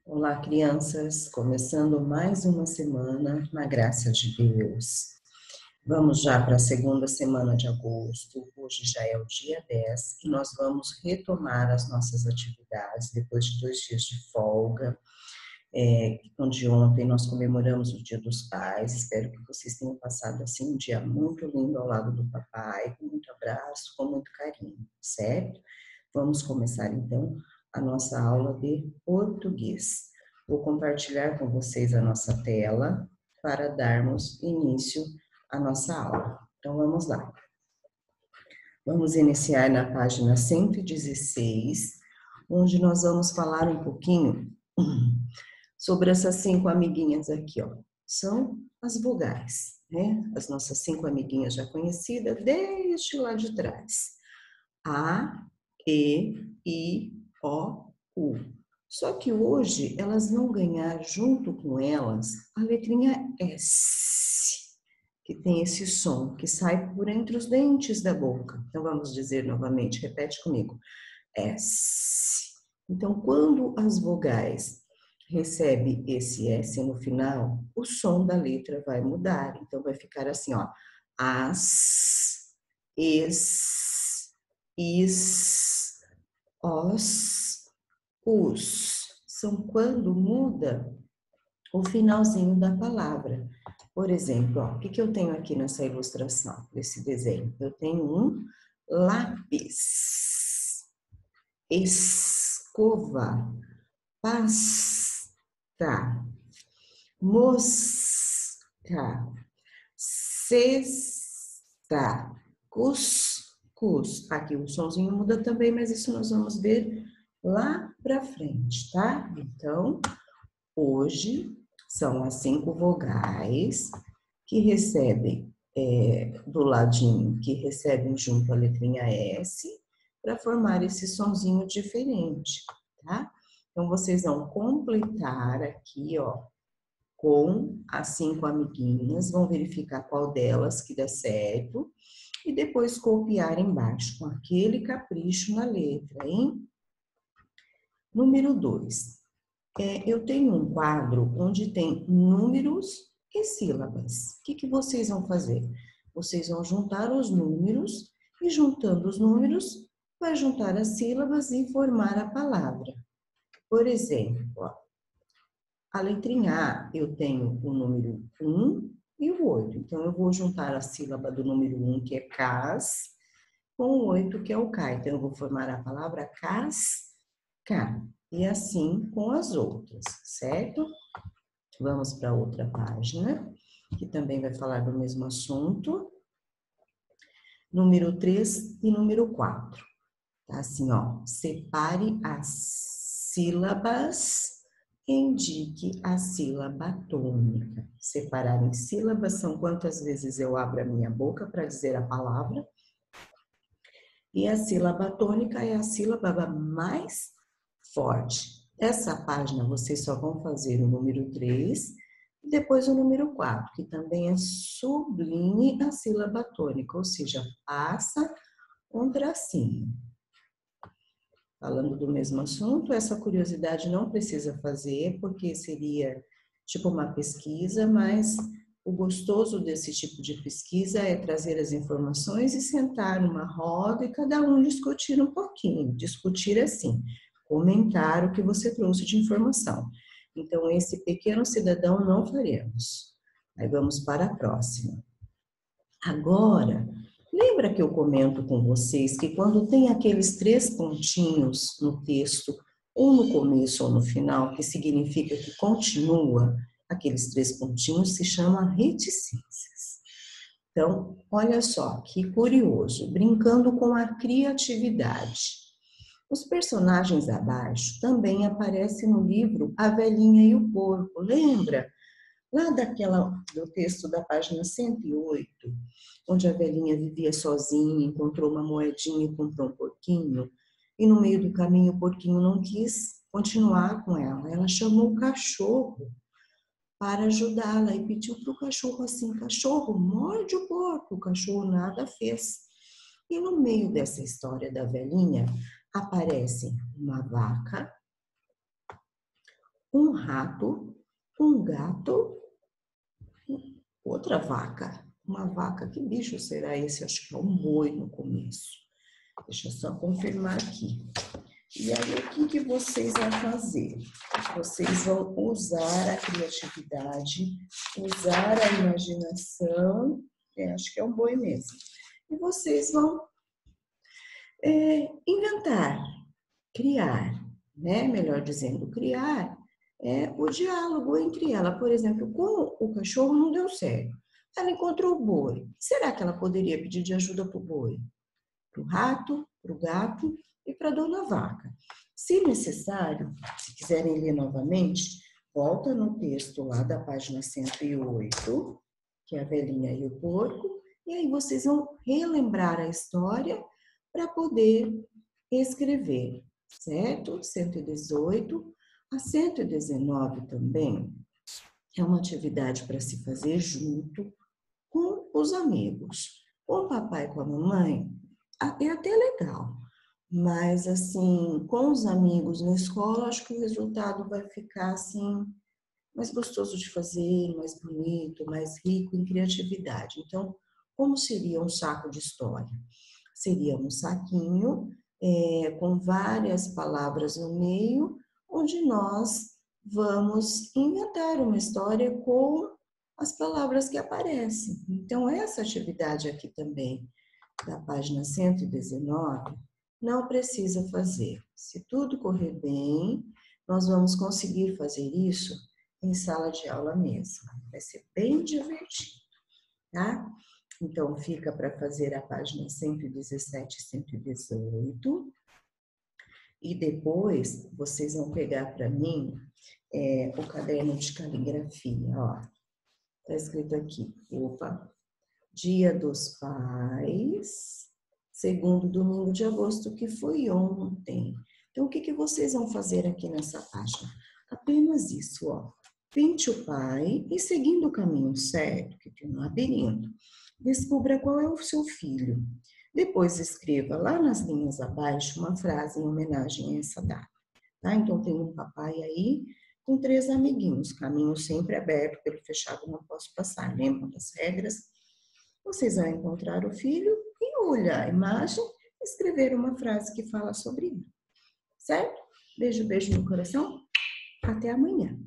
Olá, crianças, começando mais uma semana na graça de Deus. Vamos já para a segunda semana de agosto, hoje já é o dia 10 e nós vamos retomar as nossas atividades depois de 2 dias de folga, onde ontem nós comemoramos o Dia dos Pais. Espero que vocês tenham passado assim um dia muito lindo ao lado do papai, com muito abraço, com muito carinho, certo? Vamos começar então a nossa aula de português. Vou compartilhar com vocês a nossa tela para darmos início à nossa aula. Então vamos lá. Vamos iniciar na página 116, onde nós vamos falar um pouquinho sobre essas 5 amiguinhas aqui, ó. São as vogais, né? As nossas 5 amiguinhas já conhecidas desde lá de trás. A, E, I, O, U. Só que hoje elas vão ganhar junto com elas a letrinha S, que tem esse som que sai por entre os dentes da boca. Então vamos dizer novamente, repete comigo. S. Então quando as vogais recebem esse S no final, o som da letra vai mudar. Então vai ficar assim, ó. As, es, is, os, são quando muda o finalzinho da palavra. Por exemplo, ó, o que eu tenho aqui nessa ilustração, nesse desenho? Eu tenho um lápis, escova, pasta, mosca, cesta, cuscuz. Aqui o somzinho muda também, mas isso nós vamos ver lá pra frente, tá? Então, hoje são as 5 vogais que recebem do ladinho, que recebem junto a letrinha S para formar esse sonzinho diferente, tá? Então, vocês vão completar aqui, ó, com as 5 amiguinhas, vão verificar qual delas que dá certo e depois copiar embaixo com aquele capricho na letra, hein? Número 2. Eu tenho um quadro onde tem números e sílabas. O que vocês vão fazer? Vocês vão juntar os números e juntando os números, vai juntar as sílabas e formar a palavra. Por exemplo, ó, a letrinha A, eu tenho o número 1 e o 8. Então, eu vou juntar a sílaba do número 1, que é cas, com o 8, que é o cá. Então, eu vou formar a palavra casca. E assim com as outras, certo? Vamos para outra página, que também vai falar do mesmo assunto. Número 3 e número 4. Tá assim, ó. Separe as sílabas, indique a sílaba tônica. Separar em sílabas são quantas vezes eu abro a minha boca para dizer a palavra. E a sílaba tônica é a sílaba mais forte. Essa página vocês só vão fazer o número 3 e depois o número 4, que também é sublinhe a sílaba tônica, ou seja, passa um tracinho. Falando do mesmo assunto, essa curiosidade não precisa fazer, porque seria tipo uma pesquisa, mas o gostoso desse tipo de pesquisa é trazer as informações e sentar numa roda e cada um discutir um pouquinho. Discutir assim, comentar o que você trouxe de informação. Então, esse pequeno cidadão não faremos. Aí vamos para a próxima. Agora, lembra que eu comento com vocês que quando tem aqueles 3 pontinhos no texto, ou no começo ou no final, que significa que continua, aqueles 3 pontinhos se chama reticências. Então, olha só, que curioso, brincando com a criatividade. Os personagens abaixo também aparecem no livro A Velhinha e o Porco, lembra? Lá do texto da página 108, onde a velhinha vivia sozinha, encontrou uma moedinha e comprou um porquinho, e no meio do caminho o porquinho não quis continuar com ela. Ela chamou o cachorro para ajudá-la e pediu para o cachorro assim, cachorro, morde o porco. O cachorro nada fez. E no meio dessa história da velhinha, aparecem uma vaca, um rato, um gato, outra vaca. Uma vaca, que bicho será esse? Acho que é um boi no começo. Deixa eu só confirmar aqui. E aí, o que vocês vão fazer? Vocês vão usar a criatividade, usar a imaginação, acho que é um boi mesmo. E vocês vão inventar, criar, né? Melhor dizendo, criar o diálogo entre ela. Por exemplo, com o cachorro não deu certo. Ela encontrou o boi. Será que ela poderia pedir de ajuda para o boi? Para o rato, para o gato e para a dona vaca. Se necessário, se quiserem ler novamente, volta no texto lá da página 108, que é a velhinha e o porco, e aí vocês vão relembrar a história para poder escrever, certo? 118 a 119 também é uma atividade para se fazer junto com os amigos. Com o papai e com a mamãe, é até legal, mas assim, com os amigos na escola, acho que o resultado vai ficar assim, mais gostoso de fazer, mais bonito, mais rico em criatividade. Então, como seria um saco de história? Seria um saquinho com várias palavras no meio, onde nós vamos inventar uma história com as palavras que aparecem. Então, essa atividade aqui também, da página 119, não precisa fazer. Se tudo correr bem, nós vamos conseguir fazer isso em sala de aula mesmo. Vai ser bem divertido, tá? Então, fica para fazer a página 117 e 118. E depois, vocês vão pegar para mim o caderno de caligrafia, ó. Tá escrito aqui, opa, Dia dos Pais, segundo domingo de agosto, que foi ontem. Então, o que vocês vão fazer aqui nessa página? Apenas isso, ó. Pinte o pai e, seguindo o caminho certo, que tem um labirinto, descubra qual é o seu filho. Depois escreva lá nas linhas abaixo uma frase em homenagem a essa data. Tá? Então, tem um papai aí com 3 amiguinhos. Caminho sempre aberto, pelo fechado não posso passar. Lembram das regras? Vocês vão encontrar o filho e olhar a imagem e escrever uma frase que fala sobre ele. Certo? Beijo, beijo no coração. Até amanhã.